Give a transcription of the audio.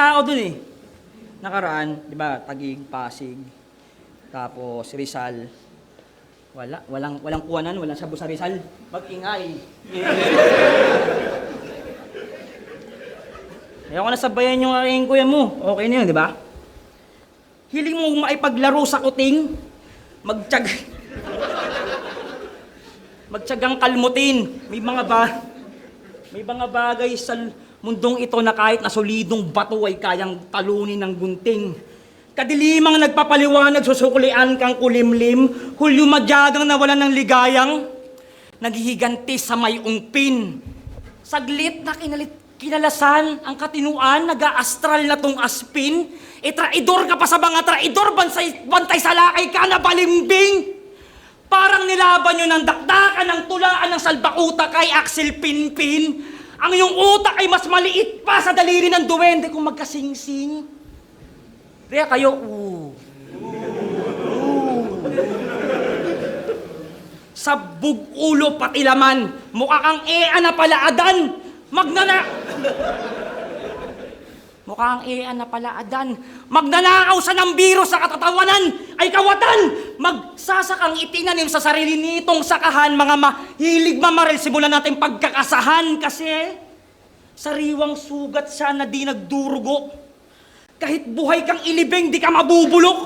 tao dun eh. Nakaraan, di ba, Taguig, Pasig, tapos Rizal. Walang kuwanan, walang sabu sa Rizal. Mag-ingay. Ayaw ko na sabayan yung aking kuya mo. Okay na yun, di ba? Hiling mo maipaglaro sa kuting, magtyagang kalmutin. May mga bagay sa mundong ito na kahit na solidong bato ay kayang talunin ng gunting. Kadilimang nagpapaliwanag, susuklian kang kulimlim, hulyo madyagang nawalan ng ligayang, naghihiganti sa may ungpin. Saglit na kinalasan ang katinuan, nag-aastral na tong aspin, traidor ka pa sa mga traidor, bantay sa lakay ka na balimbing. Parang nilaban nyo ng dakdakan, ng tulaan ng salbakuta kay Axel Pinpin. Ang iyong utak ay mas maliit pa sa daliri ng duwende kung magkasingsing. Kaya kayo, sabog ulo pati laman, mukha kang na palaadan, Mukhang na palaadan, magnanakaw sa nambiro sa katatawanan, ay kawatan, magsasakang itinanim sa sarili nitong sakahan, mga mahilig mamaril, simulan natin pagkakasahan, kasi sariwang sugat siya na di nagdurugo. Kahit buhay kang ilibing, di ka mabubulok.